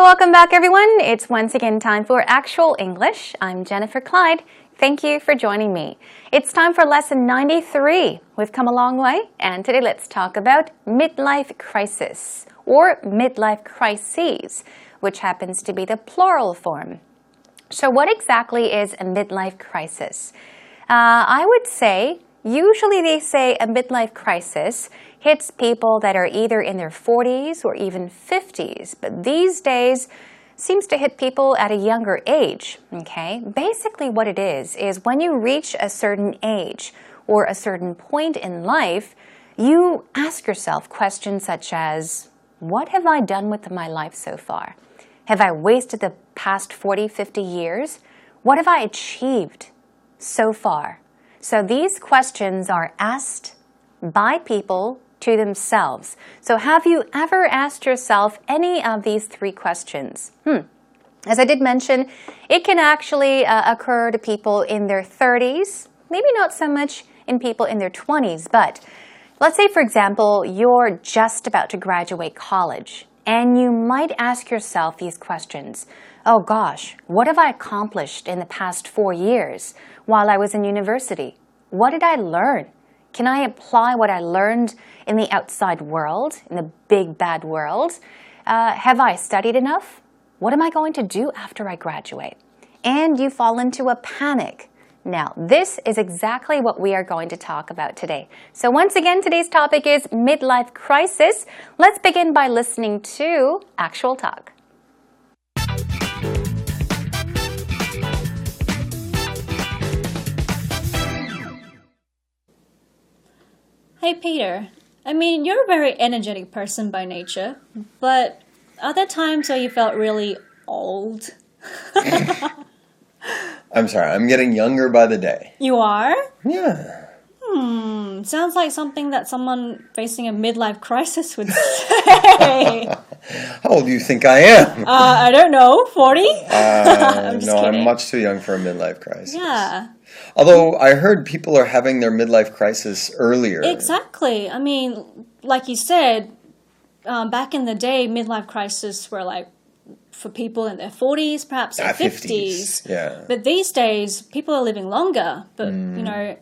welcome back everyone. It's once again time for Actual English. I'm Jennifer Clyde. Thank you for joining me. It's time for lesson 93. We've come a long way, and today let's talk about midlife crisis or midlife crises, which happens to be the plural form. So what exactly is a midlife crisis? I would say, usually they say a midlife crisis hits people that are either in their 40s or even 50s, but these days seems to hit people at a younger age, okay? Basically what it is when you reach a certain age or a certain point in life, you ask yourself questions such as, what have I done with my life so far? Have I wasted the past 40, 50 years? What have I achieved so far? So these questions are asked by people to themselves. So have you ever asked yourself any of these three questions? As I did mention, it can actually occur to people in their 30s, maybe not so much in people in their 20s, but let's say, for example, you're just about to graduate college, and you might ask yourself these questions. Oh gosh, what have I accomplished in the past 4 years while I was in university? What did I learn? Can I apply what I learned in the outside world, in the big bad world? Have I studied enough? What am I going to do after I graduate? And you fall into a panic. Now, this is exactly what we are going to talk about today. So once again, today's topic is midlife crisis. Let's begin by listening to Actual Talk. Hey Peter, I mean, you're a very energetic person by nature, but are there times where you felt really old? I'm sorry, I'm getting younger by the day. You are? Yeah. Sounds like something that someone facing a midlife crisis would say. How old do you think I am? I don't know, 40? I'm just kidding. I'm much too young for a midlife crisis. Yeah. Although I heard people are having their midlife crisis earlier. Exactly. I mean, like you said, back in the day, midlife crisis were like for people in their 40s, perhaps their 50s. Yeah. But these days, people are living longer. But, you know,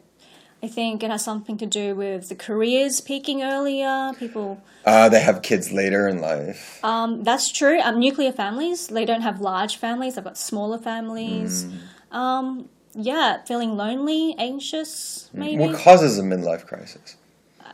I think it has something to do with the careers peaking earlier. People... they have kids later in life. That's true. Nuclear families, they don't have large families. They've got smaller families. Yeah, feeling lonely, anxious, maybe. What causes a midlife crisis?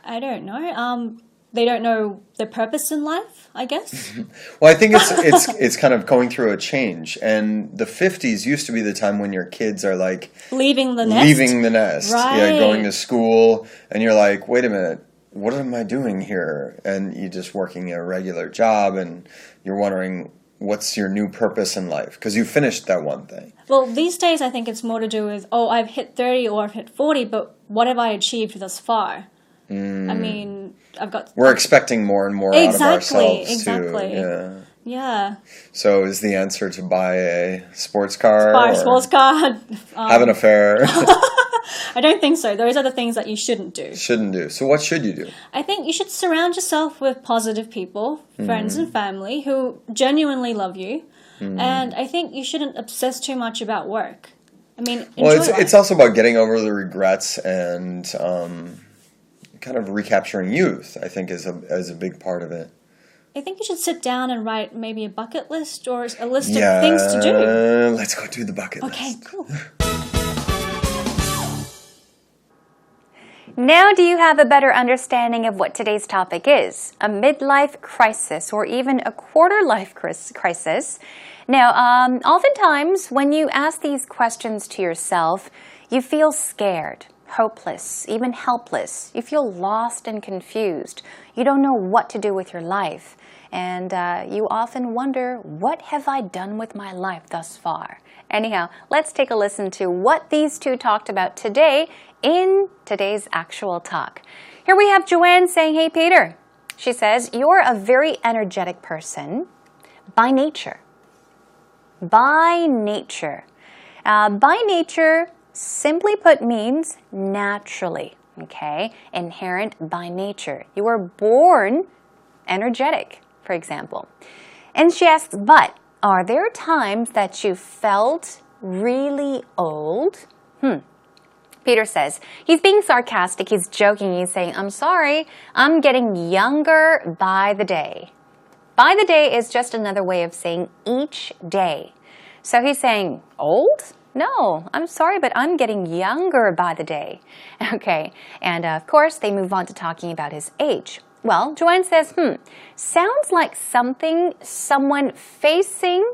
I don't know. They don't know their purpose in life, I guess. Well, I think it's kind of going through a change. And the 50s used to be the time when your kids are like... Leaving the nest? Leaving the nest. Right. Yeah, going to school. And you're like, wait a minute, what am I doing here? And you're just working a regular job and you're wondering... What's your new purpose in life? Because you finished that one thing. Well, these days I think it's more to do with, oh, I've hit 30 or I've hit 40, but what have I achieved thus far? I mean, I've got... We're expecting more and more out of ourselves, too. Yeah. So is the answer to buy a sports car? Buy a sports car. Have an affair? I don't think so. Those are the things that you shouldn't do. Shouldn't do. So what should you do? I think you should surround yourself with positive people, friends and family who genuinely love you. And I think you shouldn't obsess too much about work. I mean, enjoy life. It's also about getting over the regrets and kind of recapturing youth, I think, is a big part of it. I think you should sit down and write maybe a bucket list or a list of things to do. Let's go do the bucket list. Okay, cool. Now do you have a better understanding of what today's topic is? A midlife crisis or even a quarter-life crisis. Now, oftentimes when you ask these questions to yourself, you feel scared, hopeless, even helpless. You feel lost and confused. You don't know what to do with your life. And you often wonder, what have I done with my life thus far? Anyhow, let's take a listen to what these two talked about today in today's Actual Talk. Here we have Joanne saying, hey Peter. She says, you're a very energetic person by nature. By nature. By nature, simply put, means naturally. Okay? Inherent by nature. You were born energetic, for example. And she asks, but Are there times that you felt really old? Peter says, he's being sarcastic, he's joking, he's saying, I'm sorry, I'm getting younger by the day. By the day is just another way of saying each day. So he's saying, old? No, I'm sorry, but I'm getting younger by the day. Okay, and of course, they move on to talking about his age. Well, Joanne says, sounds like something someone facing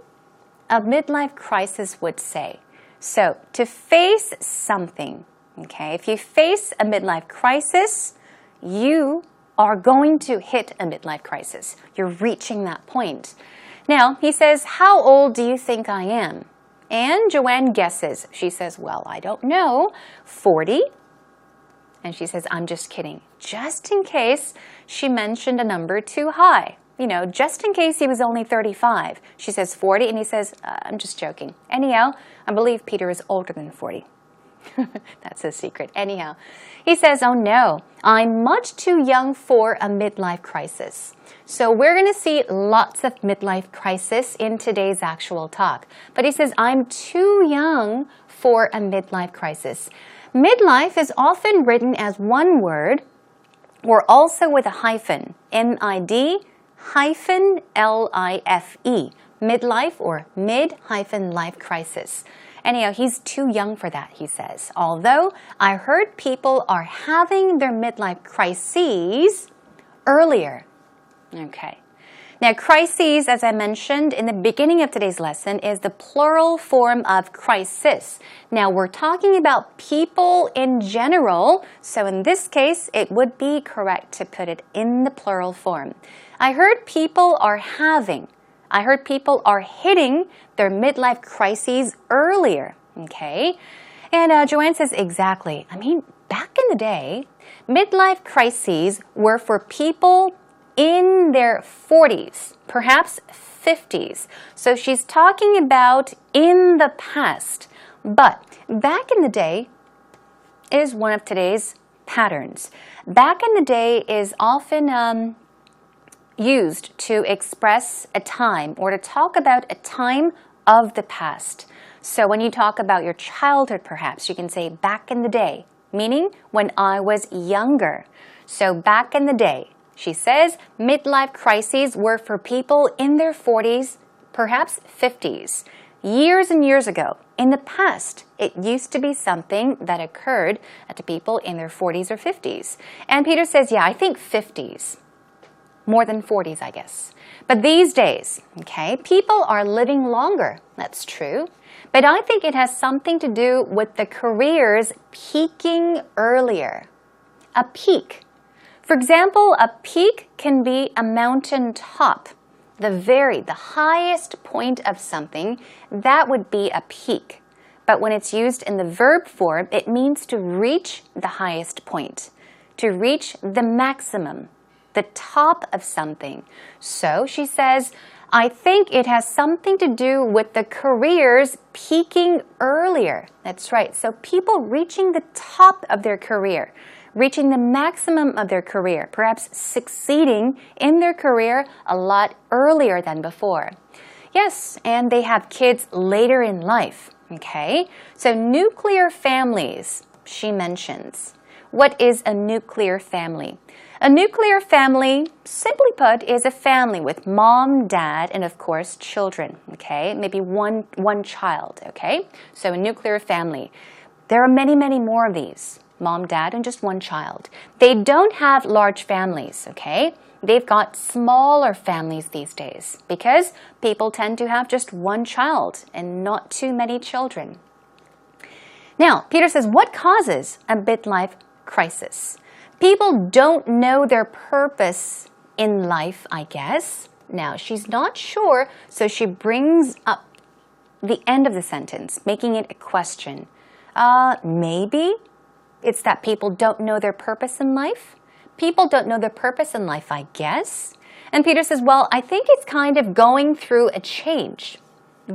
a midlife crisis would say. So, to face something, okay, if you face a midlife crisis, you are going to hit a midlife crisis. You're reaching that point. Now, he says, how old do you think I am? And Joanne guesses. She says, well, I don't know, 40. And she says, I'm just kidding. Just in case she mentioned a number too high. You know, just in case he was only 35. She says 40, and he says, I'm just joking. Anyhow, I believe Peter is older than 40. That's a secret. Anyhow, he says, oh no, I'm much too young for a midlife crisis. So we're going to see lots of midlife crisis in today's actual talk. But he says, I'm too young for a midlife crisis. Midlife is often written as one word or also with a hyphen, M-I-D hyphen L-I-F-E, midlife or mid-life crisis. Anyhow, he's too young for that, he says. Although, I heard people are having their midlife crises earlier. Okay. Now, crises, as I mentioned in the beginning of today's lesson, is the plural form of crisis. Now, we're talking about people in general, so in this case, it would be correct to put it in the plural form. I heard people are hitting their midlife crises earlier, okay? And Joanne says, exactly. I mean, back in the day, midlife crises were for people in their 40s, perhaps 50s. So she's talking about in the past. But back in the day is one of today's patterns. Back in the day is often used to express a time or to talk about a time of the past. So when you talk about your childhood, perhaps, you can say back in the day, meaning when I was younger. So back in the day, she says midlife crises were for people in their 40s, perhaps 50s. Years and years ago, in the past, it used to be something that occurred to people in their 40s or 50s. And Peter says, yeah, I think 50s. More than 40s, I guess. But these days, okay, people are living longer. That's true. But I think it has something to do with the careers peaking earlier. A peak. For example, a peak can be a mountain top. The highest point of something, that would be a peak. But when it's used in the verb form, it means to reach the highest point, to reach the maximum, the top of something. So she says, I think it has something to do with the careers peaking earlier. That's right. So people reaching the top of their career, reaching the maximum of their career, perhaps succeeding in their career a lot earlier than before. Yes, and they have kids later in life. Okay, so nuclear families, she mentions. What is a nuclear family? A nuclear family, simply put, is a family with mom, dad, and of course, children, okay? Maybe one child, okay? So a nuclear family. There are many, many more of these. Mom, dad, and just one child. They don't have large families, okay? They've got smaller families these days because people tend to have just one child and not too many children. Now, Peter says, what causes a midlife crisis? People don't know their purpose in life, I guess. Now, she's not sure, so she brings up the end of the sentence, making it a question. Maybe it's that people don't know their purpose in life. People don't know their purpose in life, I guess. And Peter says, well, I think it's kind of going through a change.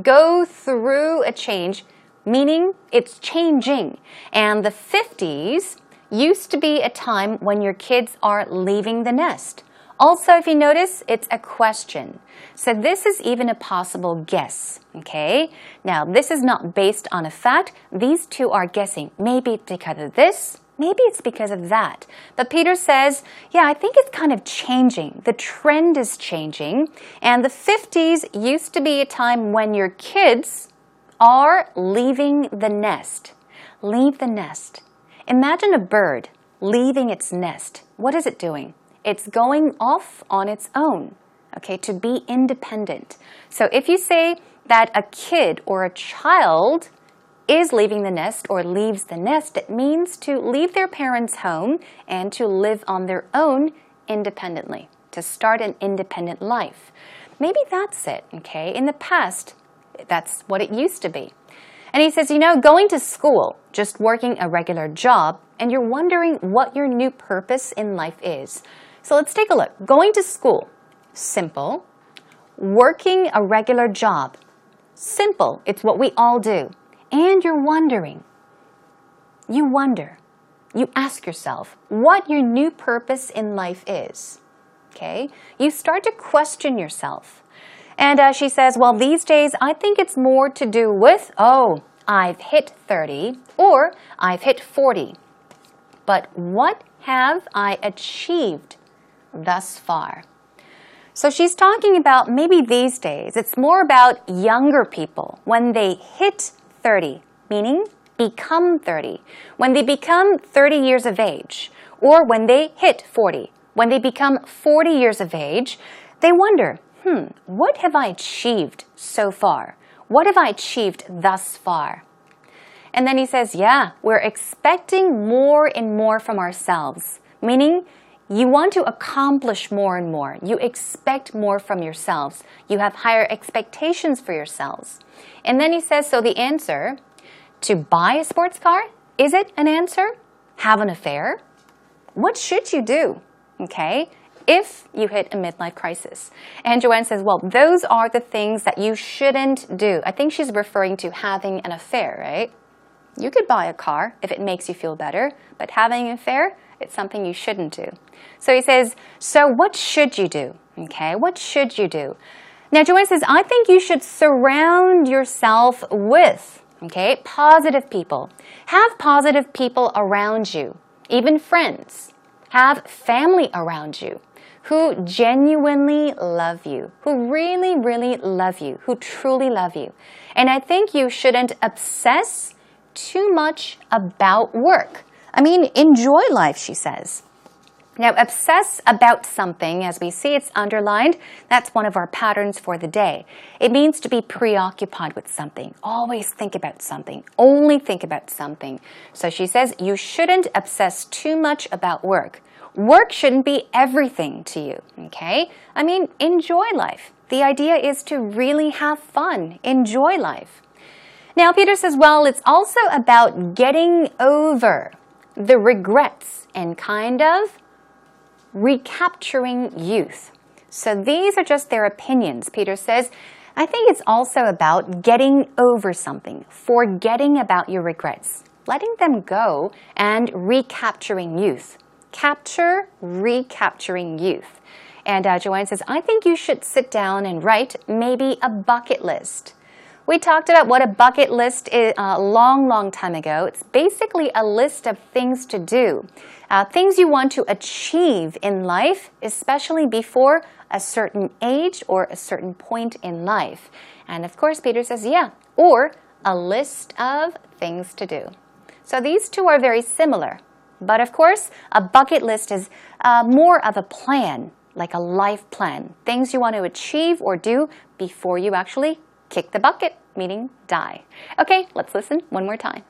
Go through a change, meaning it's changing. And the 50s used to be a time when your kids are leaving the nest. Also, if you notice, it's a question. So this is even a possible guess, okay? Now, this is not based on a fact. These two are guessing. Maybe it's because of this. Maybe it's because of that. But Peter says, yeah, I think it's kind of changing. The trend is changing. And the 50s used to be a time when your kids are leaving the nest. Leave the nest. Imagine a bird leaving its nest. What is it doing? It's going off on its own, okay, to be independent. So if you say that a kid or a child is leaving the nest or leaves the nest, it means to leave their parents' home and to live on their own independently, to start an independent life. Maybe that's it, okay? In the past, that's what it used to be. And he says, you know, going to school, just working a regular job, and you're wondering what your new purpose in life is. So let's take a look. Going to school, simple. Working a regular job, simple. It's what we all do. And you're wondering. You wonder. You ask yourself what your new purpose in life is. Okay? You start to question yourself. And she says, well, these days, I think it's more to do with, oh, I've hit 30 or I've hit 40. But what have I achieved thus far? So she's talking about maybe these days, it's more about younger people when they hit 30, meaning become 30. When they become 30 years of age, or when they hit 40, when they become 40 years of age, they wonder, what have I achieved so far? What have I achieved thus far? And then he says, yeah, we're expecting more and more from ourselves, meaning you want to accomplish more and more. You expect more from yourselves. You have higher expectations for yourselves. And then he says, so the answer, to buy a sports car, is it an answer? Have an affair? What should you do? Okay? If you hit a midlife crisis. And Joanne says, well, those are the things that you shouldn't do. I think she's referring to having an affair, right? You could buy a car if it makes you feel better, but having an affair, it's something you shouldn't do. So he says, so what should you do? Okay, what should you do? Now, Joanne says, I think you should surround yourself with, okay, positive people. Have positive people around you, even friends. Have family around you who genuinely love you, who really, really love you, who truly love you. And I think you shouldn't obsess too much about work. I mean, enjoy life, she says. Now, obsess about something, as we see it's underlined, that's one of our patterns for the day. It means to be preoccupied with something. Always think about something. Only think about something. So she says you shouldn't obsess too much about work. Work shouldn't be everything to you, okay? I mean, enjoy life. The idea is to really have fun. Enjoy life. Now, Peter says, well, it's also about getting over the regrets and kind of recapturing youth. So these are just their opinions. Peter says, I think it's also about getting over something, forgetting about your regrets, letting them go, and recapturing youth. Capture, recapturing youth. And Joanne says, I think you should sit down and write maybe a bucket list. We talked about what a bucket list is a long time ago. It's basically a list of things to do, things you want to achieve in life, especially before a certain age or a certain point in life. And of course, Peter says, yeah, or a list of things to do. So these two are very similar. But of course, a bucket list is more of a plan, like a life plan, things you want to achieve or do before you actually kick the bucket, meaning die. Okay, let's listen one more time.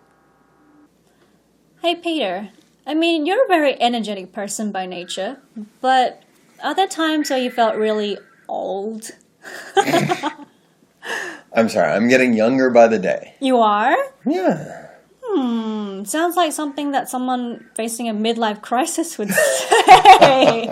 Hey, Peter. I mean, you're a very energetic person by nature, but are there times where you felt really old? I'm sorry, I'm getting younger by the day. You are? Yeah. Sounds like something that someone facing a midlife crisis would say.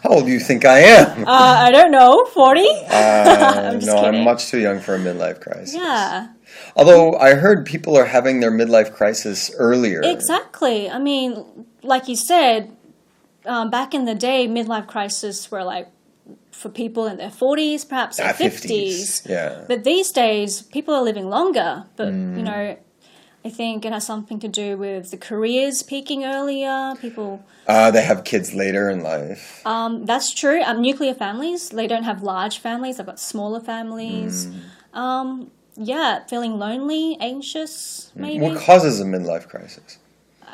How old do you think I am? I don't know, 40? I'm just kidding. I'm much too young for a midlife crisis. Yeah. Although I heard people are having their midlife crisis earlier. Exactly. I mean, like you said, back in the day, midlife crisis were like for people in their 40s, perhaps their 50s. Yeah. But these days, people are living longer. But, you know, I think it has something to do with the careers peaking earlier. People... They have kids later in life. That's true. Nuclear families, they don't have large families. They've got smaller families. Yeah, feeling lonely, anxious, maybe. What causes a midlife crisis?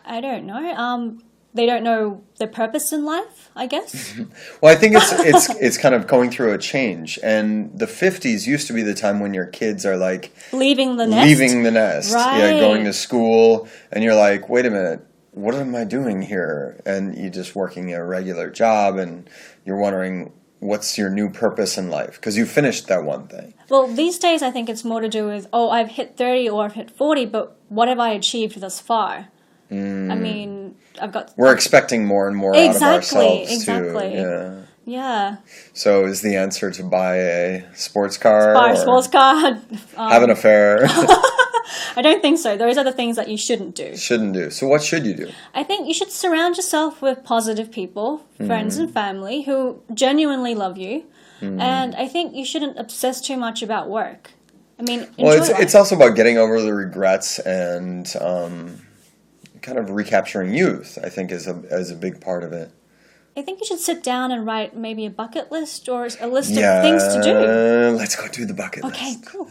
I don't know. They don't know their purpose in life, I guess. Well, I think it's kind of going through a change. And the 50s used to be the time when your kids are like... Leaving the nest. Right. Yeah, going to school. And you're like, wait a minute, what am I doing here? And you're just working a regular job and you're wondering, what's your new purpose in life? Because you finished that one thing. Well, these days I think it's more to do with, I've hit 30 or I've hit 40, but what have I achieved thus far? I mean, I've got... We're expecting more and more out of ourselves, too. Yeah. So is the answer to buy a sports car? Buy a sports car. Have an affair? I don't think so. Those are the things that you shouldn't do. Shouldn't do. So what should you do? I think you should surround yourself with positive people, friends and family, who genuinely love you. And I think you shouldn't obsess too much about work. I mean, it's also about getting over the regrets and kind of recapturing youth, I think, is a big part of it. I think you should sit down and write maybe a bucket list or a list of things to do. Let's go do the bucket list. Okay, cool.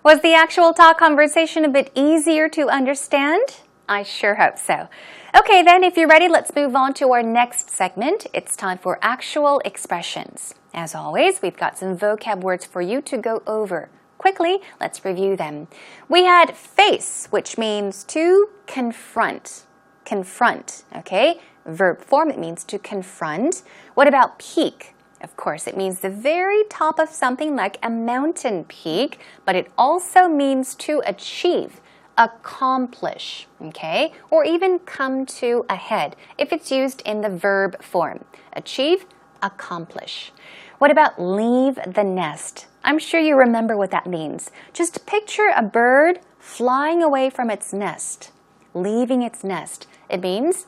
Was the actual talk conversation a bit easier to understand? I sure hope so. Okay, then, if you're ready, let's move on to our next segment. It's time for actual expressions. As always, we've got some vocab words for you to go over. Quickly, let's review them. We had face, which means to confront. Confront, okay? Verb form, it means to confront. What about peak? Of course, it means the very top of something like a mountain peak, but it also means to achieve, accomplish, okay? Or even come to a head, if it's used in the verb form. Achieve, accomplish. What about leave the nest? I'm sure you remember what that means. Just picture a bird flying away from its nest, leaving its nest. It means,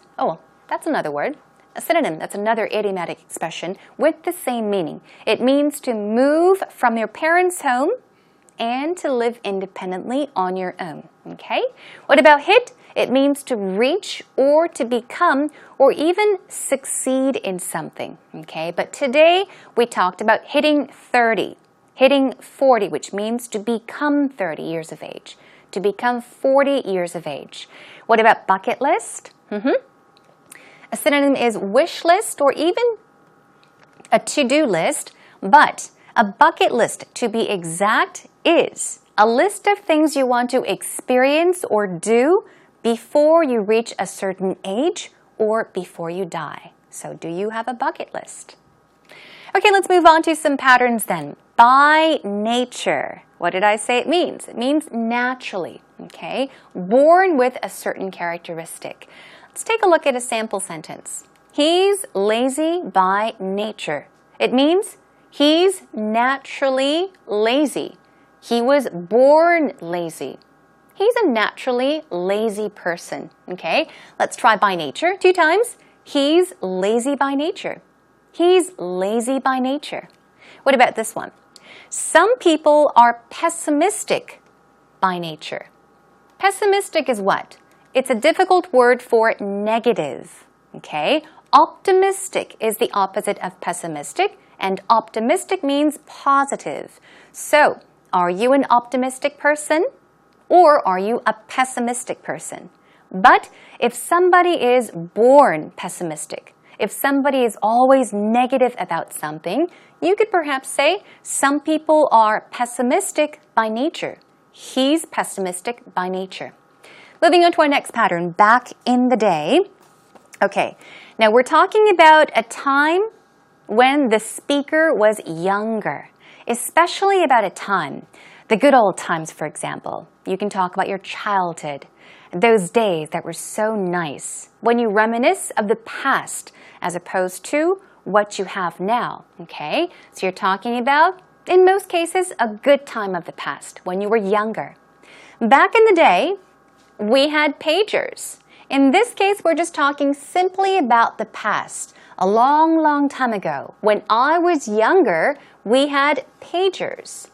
that's another word. A synonym, that's another idiomatic expression with the same meaning. It means to move from your parents' home and to live independently on your own, okay? What about hit? It means to reach or to become or even succeed in something, okay? But today we talked about hitting 30, hitting 40, which means to become 30 years of age, to become 40 years of age. What about bucket list? A synonym is wish list or even a to-do list, but a bucket list, to be exact, is a list of things you want to experience or do before you reach a certain age or before you die. So do you have a bucket list? Okay, let's move on to some patterns then. By nature. What did I say it means? It means naturally, okay? Born with a certain characteristic. Let's take a look at a sample sentence. He's lazy by nature. It means he's naturally lazy. He was born lazy. He's a naturally lazy person, okay? Let's try by nature 2 times. He's lazy by nature. He's lazy by nature. What about this one? Some people are pessimistic by nature. Pessimistic is what? It's a difficult word for negative, okay? Optimistic is the opposite of pessimistic, and optimistic means positive. So, are you an optimistic person or are you a pessimistic person? But if somebody is born pessimistic, if somebody is always negative about something, you could perhaps say some people are pessimistic by nature. He's pessimistic by nature. Moving on to our next pattern, back in the day. Okay, now we're talking about a time when the speaker was younger, especially about a time, the good old times, for example. You can talk about your childhood, those days that were so nice, when you reminisce of the past as opposed to what you have now, okay? So you're talking about, in most cases, a good time of the past, when you were younger. Back in the day, we had pagers. In this case, we're just talking simply about the past. A long, long time ago, when I was younger, we had pagers.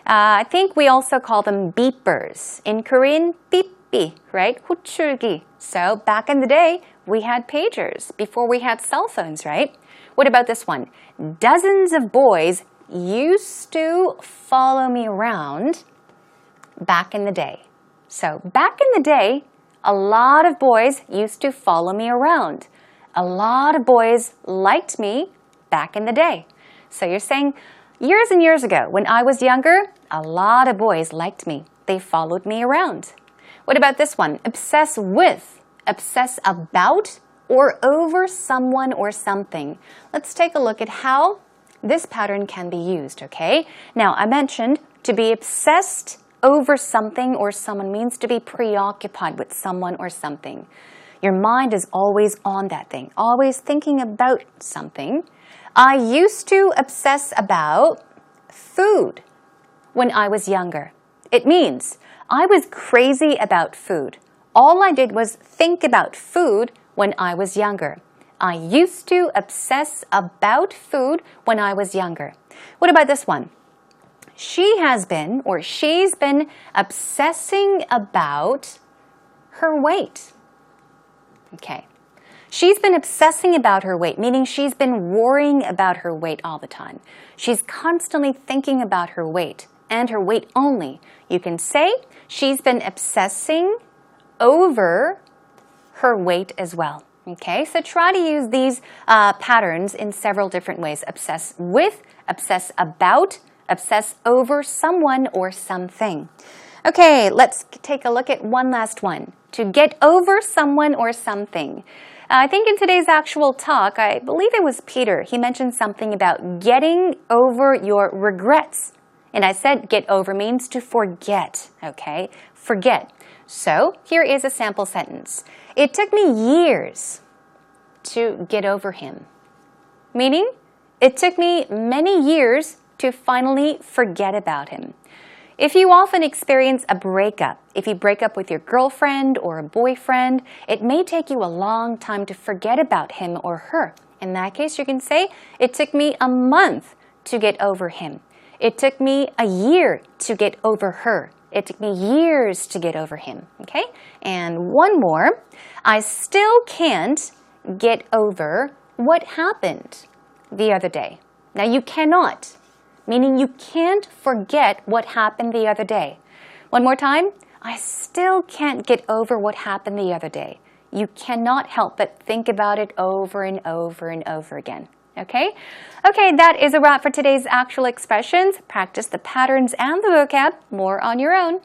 I think we also call them beepers. In Korean, 삐삐, right? 호출기. So back in the day, we had pagers before we had cell phones, right? What about this one? Dozens of boys used to follow me around back in the day. So back in the day, a lot of boys used to follow me around. A lot of boys liked me back in the day. So you're saying, years and years ago, when I was younger, a lot of boys liked me. They followed me around. What about this one? Obsess with, obsess about, or over someone or something. Let's take a look at how this pattern can be used, okay? Now, I mentioned to be obsessed over something or someone means to be preoccupied with someone or something. Your mind is always on that thing, always thinking about something. I used to obsess about food when I was younger. It means I was crazy about food. All I did was think about food when I was younger. I used to obsess about food when I was younger. What about this one? She has been or she's been obsessing about her weight. Okay. She's been obsessing about her weight, meaning she's been worrying about her weight all the time. She's constantly thinking about her weight and her weight only. You can say she's been obsessing over her weight as well. Okay, so try to use these patterns in several different ways. Obsess with, obsess about, obsess over someone or something. Okay, let's take a look at one last one. To get over someone or something. I think in today's actual talk, I believe it was Peter. He mentioned something about getting over your regrets. And I said get over means to forget, okay? Forget. So here is a sample sentence. It took me years to get over him. Meaning, it took me many years to finally forget about him. If you often experience a breakup, if you break up with your girlfriend or a boyfriend, it may take you a long time to forget about him or her. In that case, you can say, it took me a month to get over him. It took me a year to get over her. It took me years to get over him. Okay? And one more. I still can't get over what happened the other day. Now, you cannot. Meaning you can't forget what happened the other day. One more time. I still can't get over what happened the other day. You cannot help but think about it over and over and over again. Okay? Okay, that is a wrap for today's actual expressions. Practice the patterns and the vocab more on your own.